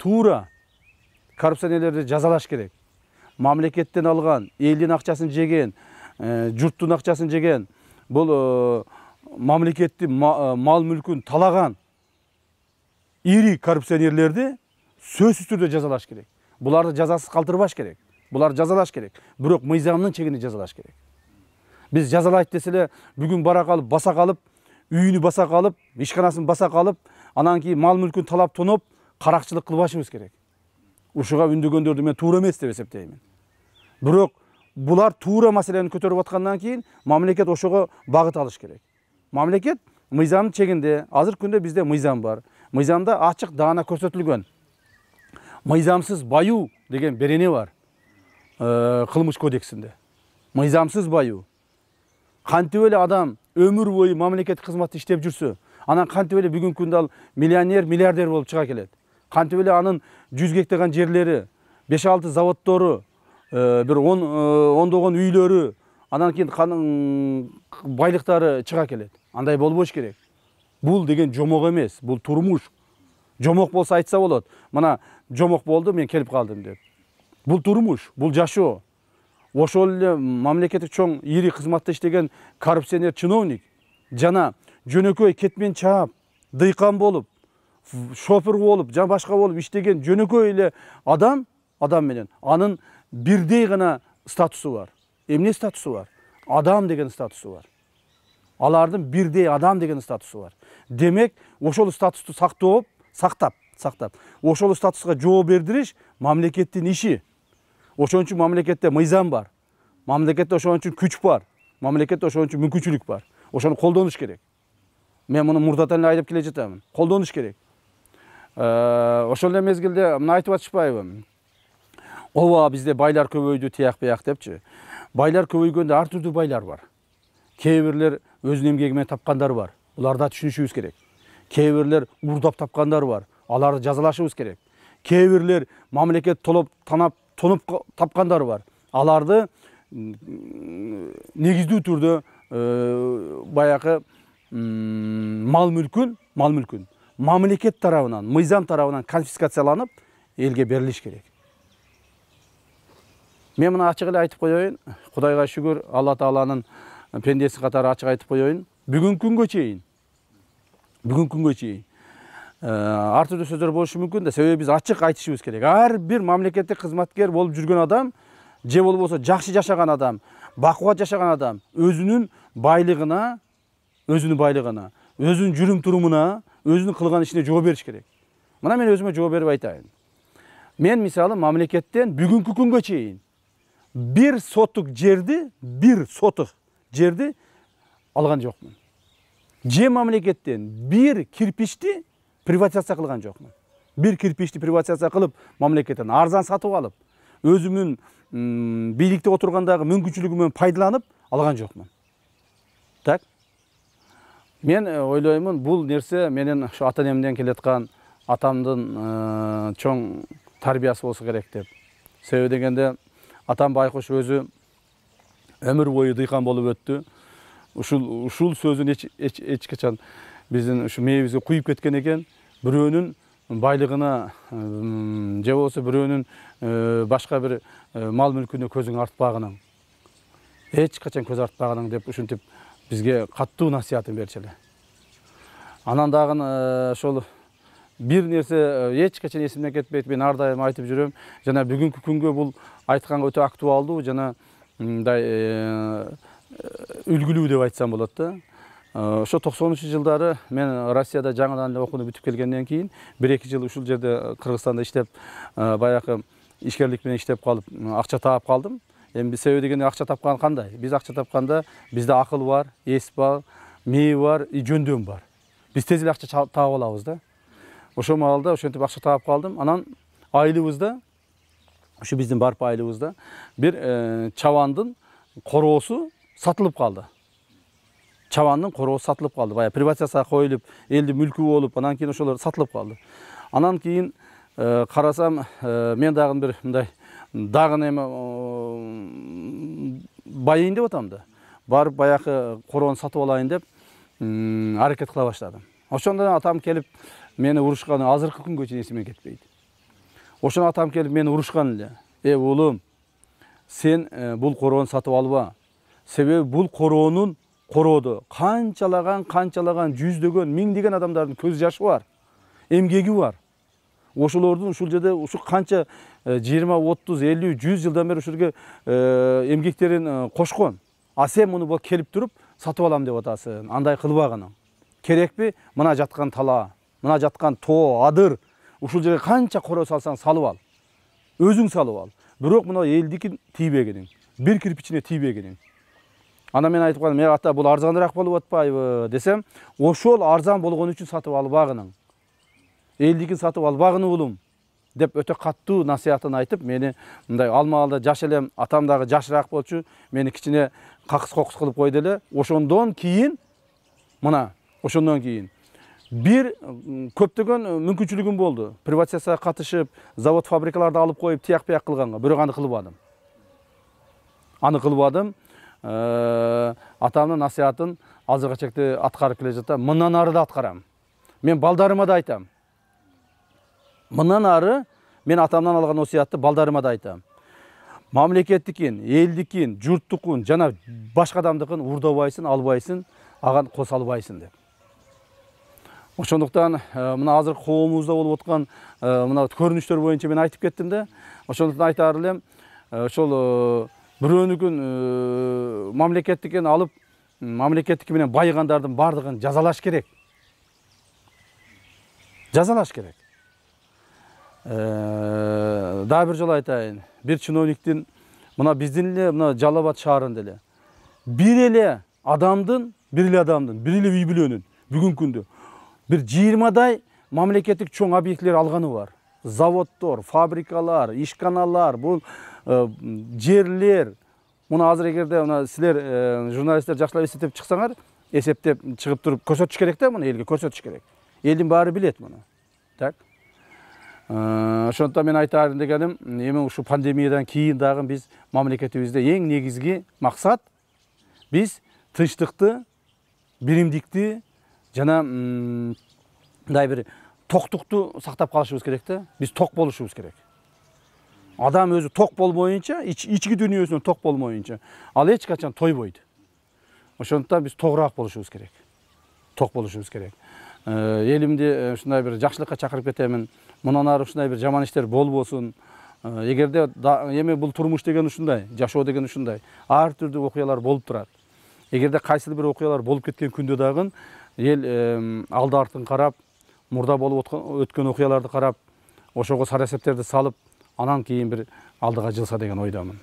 туура коррупционерлерди жазалаш керек. Мамлекеттен алган, элдин акчасын жеген, журттун акчасын жеген, бул мамлекеттин мал мүлкүн талаган ири коррупционерлерди сөзсүз түрдө жазалаш керек. Буларды жазасыз калтырбаш керек. Буларды жазалаш керек. Бирок мыйзамдын чегинде жазалаш керек. Биз жазалайт деселе бүгүн бара калып, баса калып, үйүнү баса калып, ишканасын баса калып, анан кийин мал мүлкүн талап тоноп, каракчылык кылбашыбыз керек. Ушуга үндөгөндөрдү мен туура эмес деп эсептеймин. Бирок булар туура маселени көтөрүп аткандан кийин мамлекет ошого багыт алыш керек. Мамлекет мыйзамдын чегинде, азыр күндө бизде мыйзам бар. Мыйзамда ачык даана көрсөтүлгөн. Мыйзамсыз баюу деген берене бар. Кылмыш кодексинде. Мыйзамсыз баюу. Кантип эле адам өмүр бою мамлекеттик кызматта иштеп жүрсө, анан кантип эле бүгүнкү күндө ал миллионер, миллиардер болуп чыга келет. Кантип эле анын 100 гектардан жерлери, 5-6 заводдору, бир 10 ондогон үйлөрү, анан кийин байлыктары чыга келет. Андай болбош керек. Бул деген жомок эмес, бул турмуш. Жомок болсо айтса болот. Мына жомок болду, мен келип калдым деп. Бул турмуш, бул жашоо. Ошол эле мамлекеттик чоң ири кызматта иштеген коррупционер чиновник жана жөнөкөй кетмен чаап, дыйкан болуп, шофер болуп, жана башка болуп иштеген жөнөкөй эле адам менен анын бирдей гана статусу бар. Эмне статусу бар? Адам деген статусу бар. Алардын бирдей адам деген статусу бар. Демек, ошол статусту сактап, ошол статуска жооп бердириш мамлекеттин иши. Ошон үчүн мамлекетте мыйзам бар. Мамлекетте ошон үчүн күч бар. Мамлекетте ошон үчүн мүмкүнчүлүк бар. Ошону колдонуш керек. Мен муну мурдатан эле айдап келе жатамын. Колдонуш керек. Ошол эле мезгилде мына айтып атышпайбы? Ооба бизде байлар көбөйдү, тияк бияк депчи. Байлар көбөйгөндө ар түрдүү байлар бар. Кээ бирлер өзүнүн эмгеги менен тапкандар бар. Буларды түшүнүшүбүз керек. Кээ бирлер урдап тапкандар бар. Аларды жазалашыбыз керек. Кээ бирлер мамлекет тоноп тапкандар бар. Аларды негиздүү түрдө баягы мал мүлкүн мамлекет тарабынан, мыйзам тарабынан конфискацияланып, элге берилиш керек. Мен мына ачык эле айтып коеюн, Кудайга шүгүр, Алла Тааланын пендеси катары ачык айтып коеюн. Бүгүнкү күнгө чейин ар түрдүү сөздөр болушу мүмкүн да, себеби биз ачык айтышыбыз керек. Ар бир мамлекеттик кызматкер болуп жүргөн адам, же болбосо жакшы жашаган адам, бакубат жашаган адам өзүнүн байлыгына, өзүнүн жүрүм-турумуна, өзүнүн кылган ишине жооп бериш керек. Мына мен өзүмө жооп берип айтайын. Мен мисалы мамлекеттен бүгүнкү күнгө чейин бир сотук жерди алган жокмун. Же мамлекеттен бир кирпичти приватизация кылган жокмун. Бир кирпичти приватизация кылып, мамлекеттен арзан сатып алып, өзүмүн бийликте отургандагы мүмкүнчүлүгүмөн пайдаланып алган жокмун. Так? Мен ойлоймун, бул нерсе менин ошо ата-энемден келаткан, атамдын чоң тарбиясы болсо керек деп. Себеби дегенде атам байкуш өзү өмүр бою дыйкан болуп өттү. Ушул сөзүн эч качан биздин ушу мээбизге куюп кеткен экен. Бирөөнүн байлыгына же болбосо бирөөнүн башка бир мал мүлкүнө көзүң артпагының. Эч качан көз артпагының деп ушинтип бизге каттуу насыятын берчү эле. Анан дагы ошол бир нерсе эч качан эсимден кетпейт. Мен ар дайым айтып жүрөм. Жана бүгүнкү күнгө бул айтканга өтө актуалдуу жана мындай үлгүлүү деп айтсам болот да. Ошо 90-жылдары мен Россияда жаңыдан эле окууну бүтүп келгенден кийин 1-2 жыл ушул жерде Кыргызстанда иштеп, баягы ишкерлик менен иштеп калып, акча таап калдым. Эми себеби дегенде акча тапкан кандай? Биз акча тапканда бизде акыл бар, эс бар, мээ бар, жөндөм бар. Биз тез эле акча таап алабыз да. Ошол маалда ошентип акча таап калдым. Анан айылыбызда, ушу биздин барп айылыбызда бир чабандын короосу сатылып калды. Чабандын короосу сатылып калды. Баягы приватизацияга коюлуп, элдин мүлкү болуп, анан кийин ошолор сатылып калды. Анан кийин карасам, мен дагы бир мындай дагы эме байыйын деп атам да. Барып баягы короону сатып алайын деп аракет кыла баштадым. Ошондо атам келип мени урушканы азыркы күнгө чейин эсиме кетпейт. Ошону атам келип мени урушкан эле. Уулум, сен бул короону сатып алба. Себеби бул короонун корооду канчалаган жүздөгөн, миңдеген адамдардын көз жашы бар, эмгеги бар. Ошолордун ушул жерде ушу канча 20, 30, 50, 100 жылдан бери ушул жерге эмгектерин кошкон. А сен муну келип туруп сатып алам деп атасың. Андай кылбагының. Керекпи? Мына жаткан тала, мына жаткан тоо, адыр, ушул жерге канча короо салсаң салып ал. Өзүң салып ал. Бирок мына элдикин тийбегиниң. Бир кирпичине тийбегиниң. Ана мен айтып калдым, ата бул арзаныраак болуп атпайбы десем, ошол арзан болгон үчүн сатып албагының. Элдикин сатып албагын уулум деп өтө каттуу насыятын айтып, мени мындай алмалда жаш элем, атам дагы жашыраак болчу, мени кичине какыс-кокус кылып койду эле. Ошондон кийин бир көптөгөн мүмкүнчүлүгүм болду. Приватизацияга катышып, завод, фабрикаларды алып коюп, тияк-бияк кылганга, бирок аны кылбадым. Атамдын насыятын азыркыга чейин аткарып келе жатам. Мындан ары да аткарам. Мен балдарыма да айтам. Мындан ары мен атамдан алган осуятты балдарыма да айтам. Мамлекеттикин, элдикин, журттукун жана башка адамдыкын урдабайсың, албайсың, аган кошо албайсың деп. Ошондуктан мына азыр коомубузда болуп аткан мына көрүнүштөр боюнча мен айтып кеттим да. Ошондуктан айтаар элем, ошол бирөөнүкүн мамлекеттикин алып, мамлекеттики менен байыгандардын бардыгын жазалаш керек. Дагы бир жолу айтайын. Бир чиновниктин мына биздин эле мына Жалал Абад шаарында эле бир эле адамдын, бир эле үй бүлөнүн бүгүнкү күндө бир 20дай мамлекеттик чоң объектилер алганы бар. Заводдор, фабрикалар, ишканалар, бул жерлер. Муну азыр эгерде мына силер журналисттер жакшылап эсептеп чыксаңар, эсептеп чыгып туруп көрсөтүш керек да, муну элге көрсөтүш керек. Элдин баары билет муну. Так. Ошондуктан мен айтайын дегеним, эми ушу пандемиядан кийин дагы биз мамлекетибизде эң негизги максат биз тынчтыкты, биримдикти жана мындай бир токтукту сактап калышыбыз керек да. Биз ток болушубуз керек. Адам өзү ток болмоюнча, ички дүйнөсүнөн ток болмоюнча, ал эч качан тойбойт. Ошондуктан биз тогураак болушубуз керек. Ток болушубуз керек. Элимди ушундай бир жакшылыкка чакырып кетемин. Мындан ары ушундай бир жаман иштер болбосун. Эгерде эми бул турмуш деген ушундай, жашоо деген ушундай, ар түрдүү окуялар болуп турат. Эгерде кайсыл бир окуялар болуп кеткен күндө дагы эл алды артын карап, мурда болуп өткөн окуяларды карап, ошого сара эсептерди салып, анан кийин бир алдыга жылса деген ойдомун.